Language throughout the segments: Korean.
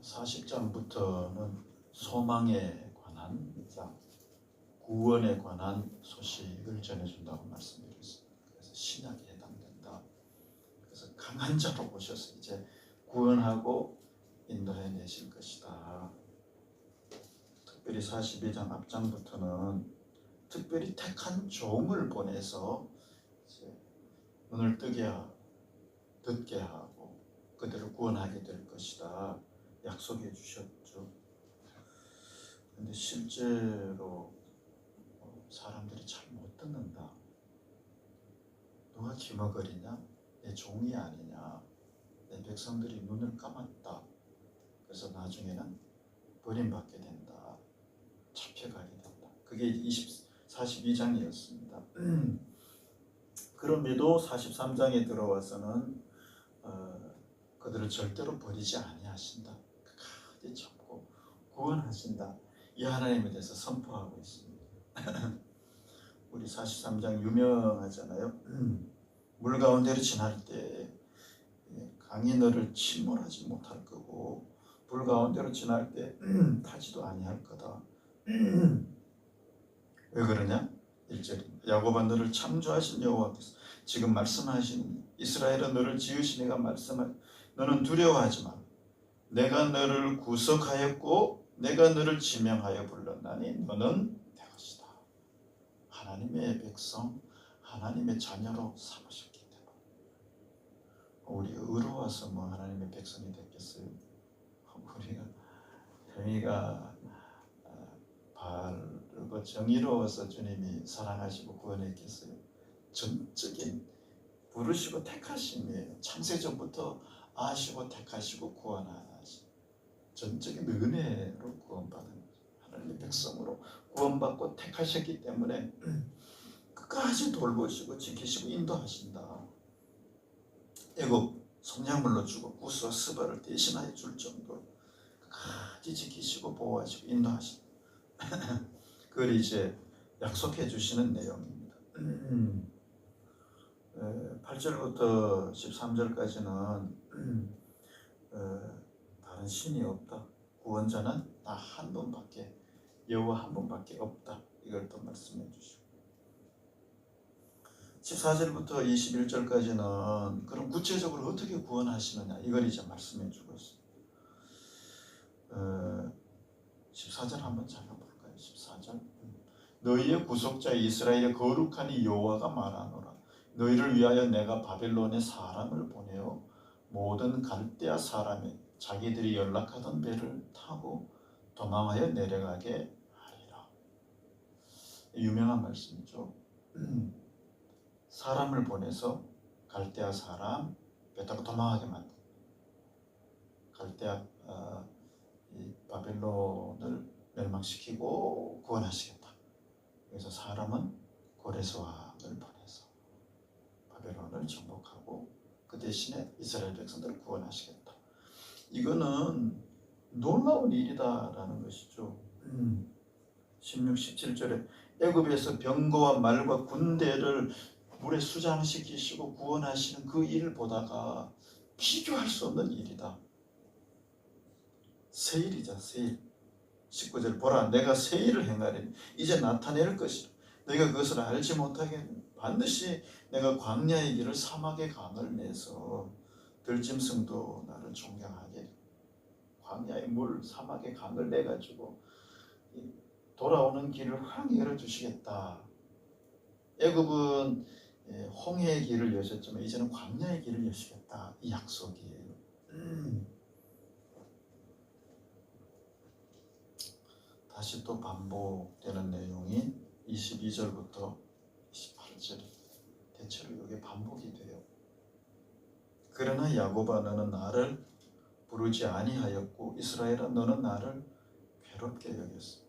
40장부터는 소망에 관한 구원에 관한 소식을 전해준다고 말씀드렸습니다. 그래서 신약에 해당된다. 그래서 강한 자로 보셔서 이제 구원하고 인도해 내실 것이다. 특별히 42장 앞장부터는 특별히 택한 종을 보내서 이제 눈을 뜨게 하고 듣게 하고 그들을 구원하게 될 것이다 약속해 주셨죠. 그런데 실제로 사람들이 잘 못 듣는다. 누가 기머거리냐? 내 종이 아니냐? 내 백성들이 눈을 감았다. 그래서 나중에는 버림받게 된다. 잡혀가게 된다. 그게 42장이었습니다. 그럼에도 43장에 들어와서는 그들을 절대로 버리지 아니하신다. 끝까지 참고 구원하신다. 이 하나님에 대해서 선포하고 있습니다. 우리 43장 유명하잖아요. 물 가운데로 지날 때 강이 너를 침몰하지 못할 거고 불 가운데로 지날 때 타지도 아니할 거다. 왜 그러냐? 1절 야곱아 너를 창조하신 여호와께서 지금 말씀하신 이스라엘은 너를 지으신 이가 말씀하신 너는 두려워하지 마. 내가 너를 구속하였고 내가 너를 지명하여 불렀나니 너는 내 것이다. 하나님의 백성, 하나님의 자녀로 삼으셨기 때문에 우리가 의로워서 뭐 하나님의 백성이 됐겠어요? 우리가 바르고 정의로워서 주님이 사랑하시고 구원했겠어요? 전적인 부르시고 택하심이에요. 창세전부터 아시고 택하시고 구원하신 전적인 은혜로 구원받은 하나님의 백성으로 구원받고 택하셨기 때문에 끝까지 돌보시고 지키시고 인도하신다. 애굽 성냥물로 주고 구스와 스바를 대신하여 줄 정도로 끝까지 지키시고 보호하시고 인도하신다. 그걸 이제 약속해 주시는 내용입니다. 8절부터 13절까지는 다른 신이 없다. 구원자는 나 한 분밖에 여호와 한 분밖에 없다. 이걸 또 말씀해 주시고 14절부터 21절까지는 그럼 구체적으로 어떻게 구원하시느냐 이걸 이제 말씀해 주고 있습니다. 14절 한번 찾아볼까요? 14절 너희의 구속자 이스라엘의 거룩하니 여호와가 말하노라. 너희를 위하여 내가 바벨론에 사람을 보내어 모든 갈대아 사람이 자기들이 연락하던 배를 타고 도망하여 내려가게 하리라. 유명한 말씀이죠. 사람을 보내서 갈대아 사람 배 타고 도망하게 만든 갈대아 이 바벨론을 멸망시키고 구원하시겠다. 그래서 사람은 고레스 왕을 보내서 바벨론을 정복하고 그 대신에 이스라엘 백성들을 구원하시겠다. 이거는 놀라운 일이다라는 것이죠. 16, 17절에 애굽에서 병거와 말과 군대를 물에 수장시키시고 구원하시는 그 일을 보다가 비교할 수 없는 일이다. 새 일이자 새 일. 19절 보라 내가 새 일을 행하리니 이제 나타낼 것이라. 너희가 그것을 알지 못하게 반드시 내가 광야의 길을 사막의 강을 내서 들짐승도 나를 존경하게 광야의 물 사막의 강을 내가지고 돌아오는 길을 환히 열어주시겠다. 애굽은 홍해의 길을 여셨지만 이제는 광야의 길을 여시겠다. 이 약속이에요. 다시 또 반복되는 내용이 22절부터 28절 대체로 이게 반복이 돼요. 그러나 야곱아 너는 나를 부르지 아니하였고 이스라엘아 너는 나를 괴롭게 여겼어.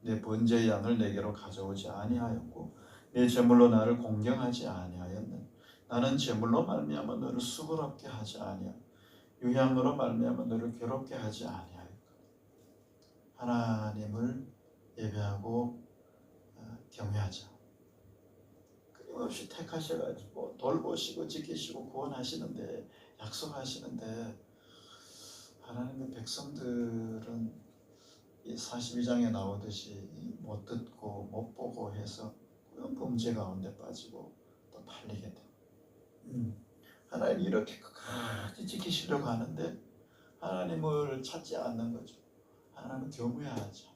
내 번제의 양을 내게로 가져오지 아니하였고 내 제물로 나를 공경하지 아니하였네. 나는 제물로 말미암아 너를 수고롭게 하지 아니하고 유향으로 말미암아 너를 괴롭게 하지 아니하였고 하나님을 예배하고 경외하자. 끊임없이 택하셔가지고 돌보시고 지키시고 구원하시는데 약속하시는데 하나님의 백성들은 이 42장에 나오듯이 못 듣고 못 보고 해서 그런 범죄 가운데 빠지고 또 팔리게 돼. 하나님 이렇게 끝까지 지키시려고 하는데 하나님을 찾지 않는 거죠. 하나님은 교무해야지.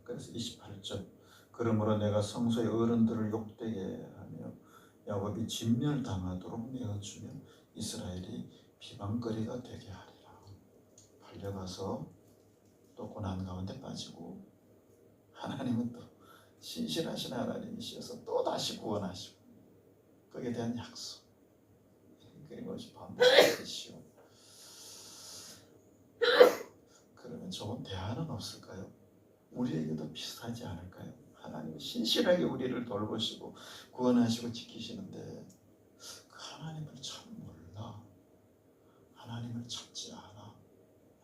그래서 28절 그러므로 내가 성소의 어른들을 욕되게 하며 야곱이 진멸당하도록 내어주며 이스라엘이 비방거리가 되게 하리라. 팔려가서 또 고난 가운데 빠지고 하나님은 또 신실하신 하나님이셔서 또 다시 구원하시고 거기에 대한 약속 그것이 반복되시오. 그러면 좋은 대안은 없을까요? 우리에게도 비슷하지 않을까요? 하나님은 신실하게 우리를 돌보시고 구원하시고 지키시는데 그 하나님을 참 몰라. 하나님을 찾지 않아.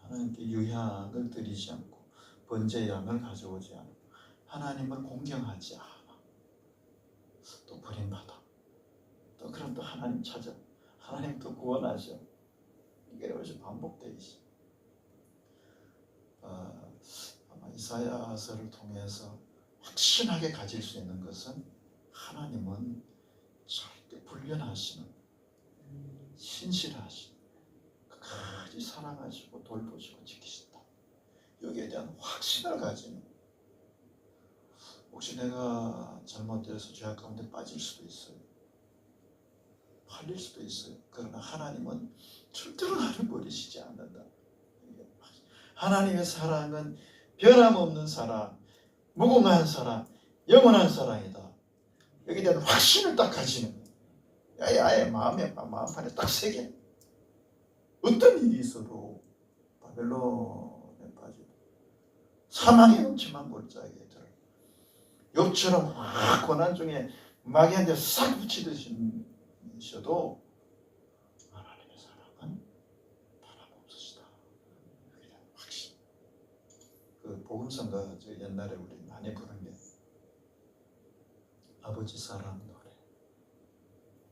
하나님께 유향을 드리지 않고 번제 양을 가져오지 않고 하나님을 공경하지 않아. 또 버림받아. 또 그럼 또 하나님 찾아. 하나님 또 구원하셔. 이게 이것이 반복되어 있어. 아마 이사야서를 통해서 확신하게 가질 수 있는 것은 하나님은 절대 불변하시는 신실하신 끝까지 사랑하시고 돌보시고 지키신다. 여기에 대한 확신을 가지는. 혹시 내가 잘못돼서 죄악 가운데 빠질 수도 있어요. 팔릴 수도 있어요. 그러나 하나님은 절대로 나를 버리시지 않는다. 하나님의 사랑은 변함없는 사랑, 무궁한 사랑, 영원한 사랑이다. 여기에 대한 확신을 딱 가지는 거예요. 아예 마음판에 딱 새겨. 어떤 일이 있어도 바벨론에 빠지고 사망의 음침한 골짜기에 들어 욥처럼 고난 중에 마귀한테 싹 붙이듯이셔도 하나님의 사랑은 변함없으시다. 여기에 대한 확신. 그 복음성가 옛날에 우리 많이 부른 게 아버지 사랑 노래,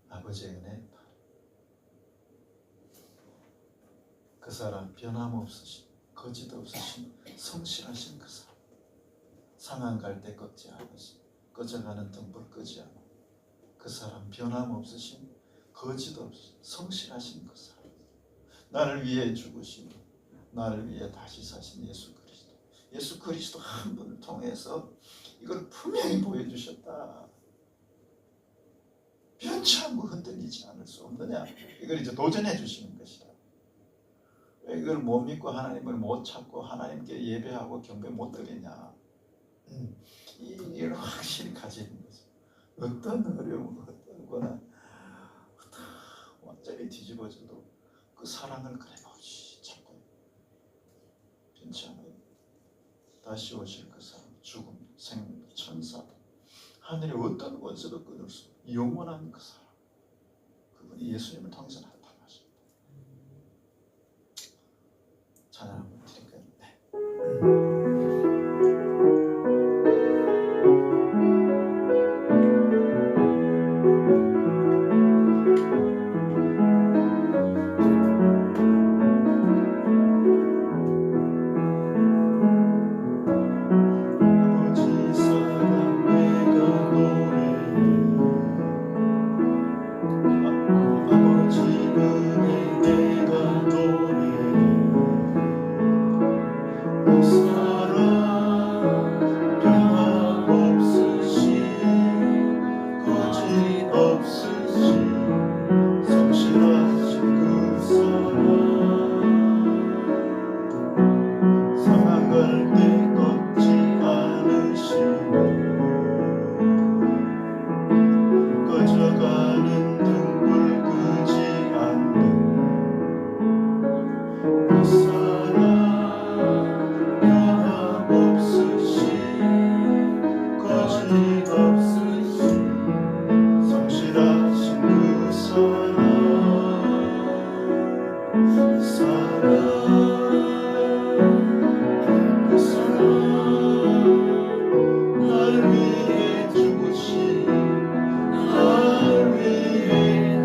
아버지의 은혜. 그 사람 변함없으신, 거짓 없으신, 성실하신 그 사람. 상한 갈 때 꺾지 않으신, 꺼져가는 등불 끄지 않아. 그 사람 변함없으신, 거짓 없으신, 성실하신 그 사람. 나를 위해 죽으시고 나를 위해 다시 사신 예수 그리스도. 예수 그리스도 한 분을 통해서 이걸 분명히 보여주셨다. 변치 않고 흔들리지 않을 수 없느냐. 이걸 이제 도전해 주시는 것이다. 왜 이걸 못 믿고 하나님을 못 찾고 하나님께 예배하고 경배 못 드리냐. 이걸 확실히 가지는 거죠. 어떤 어려움, 어떤 고난, 완전히 뒤집어져도 그 사랑을 끊임없이 찾고 변치 않아요. 다시 오실 그 사람, 죽음, 생명, 천사, 하늘의 어떤 원수도 끊을 수 없는 영원한 그 사람. 그분이 예수님을 통해서 나타나십니다. 찬양 한번 드릴까요? 네.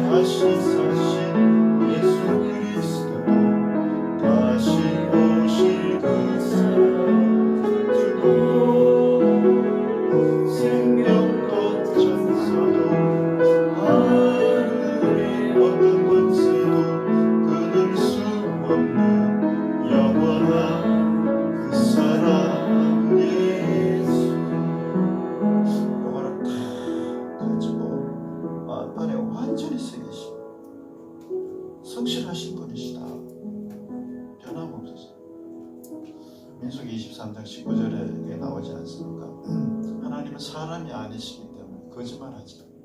다시 사신 성실하신 분이시다. 변함없으시다. 민수기 23장 19절에 나오지 않습니까? 하나님은 사람이 아니시기 때문에 거짓말하지 않아요.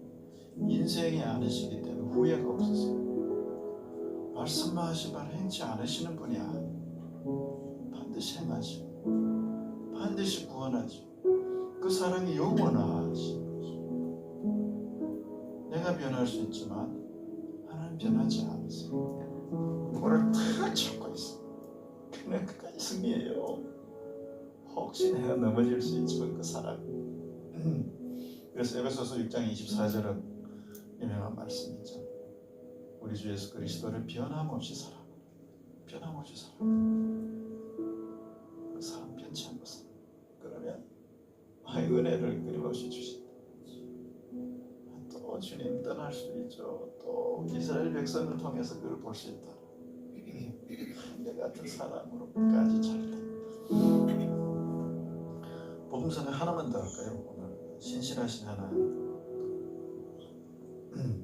인생이 아니시기 때문에 후회가 없으세요. 말씀만 하신 바를 행치 않으시는 분이 아니에요. 반드시 행하시고 반드시 구원하시고 그 사랑이 영원하시고 내가 변할 수 있지만 하나님 변하지 않으세요. 뭐를 탁 잡고 있어요. 그냥 끝까지 승리해요. 혹시 내가 넘어질 수 있지만 그 사람. 그래서 에베소서 6장 24절은 유명한 말씀이죠. 우리 주 예수 그리스도를 변함없이 사랑하라. 변함없이 사랑하라. 그 사람 변치 않고 살아. 그러면 은혜를 끊임없이 주신다. 또 주님 떠날 수도 있죠. 또 이스라엘 백성을 통해서 그걸 볼 수 있다. 내 같은 사람으로까지 잘 돼. 복음서는 하나만 더 할까요? 오늘 신실하신 하나님,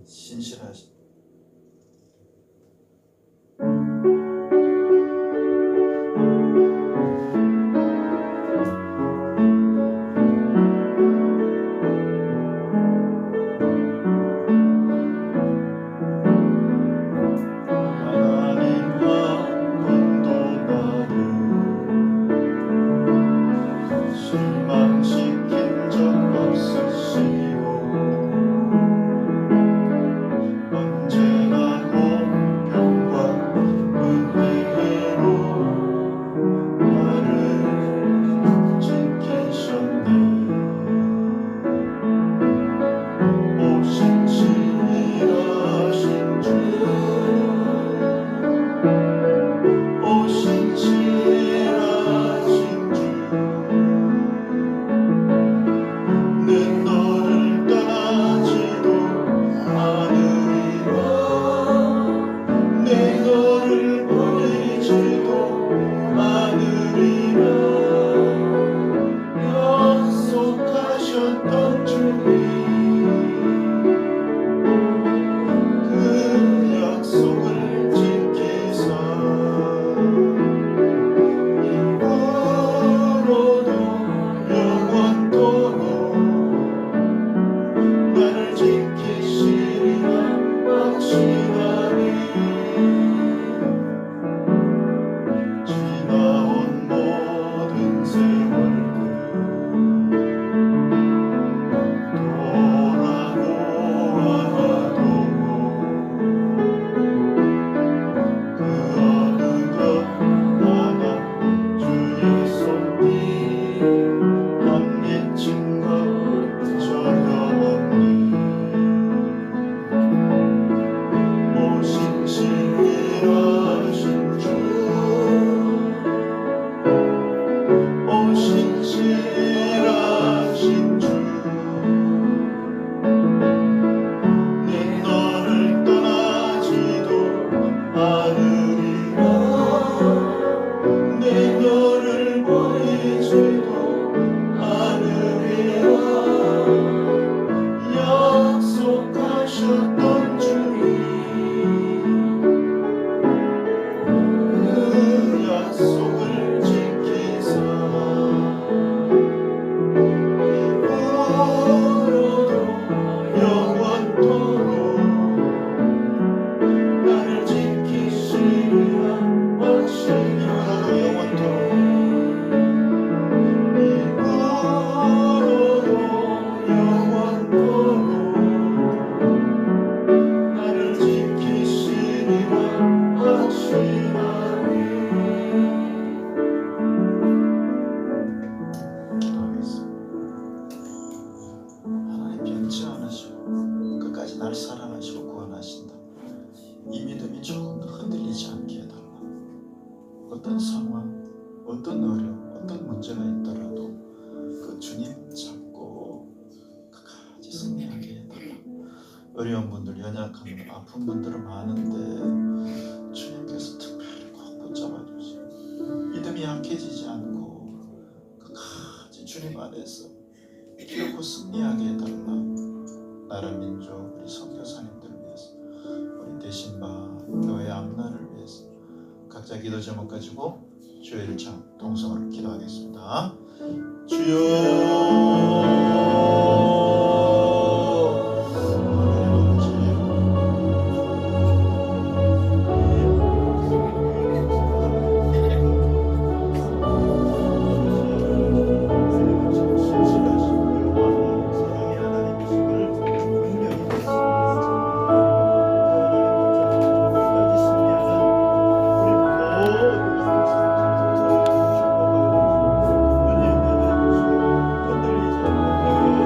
신실하신 날 사랑하시고 구원하신다. 이 믿음이 조금 더 흔들리지 않게 해달라. 어떤 상황, 어떤 어려움, 어떤 문제가 있더라도 그 주님 잡고 끝까지 승리하게 해달라. 어려운 분들, 연약한 분들, 아픈 분들은 많은데 주님께서 특별히 꼭 붙잡아 주시고 믿음이 약해지지 않고 끝까지 주님 안에서 결코 승리하게 해달라. 나라 민족, 우리 선교사님들 위해서 우리 대신바 교회 각자 기도 제목 가지고 주의 일창 동성으로 기도하겠습니다. 주여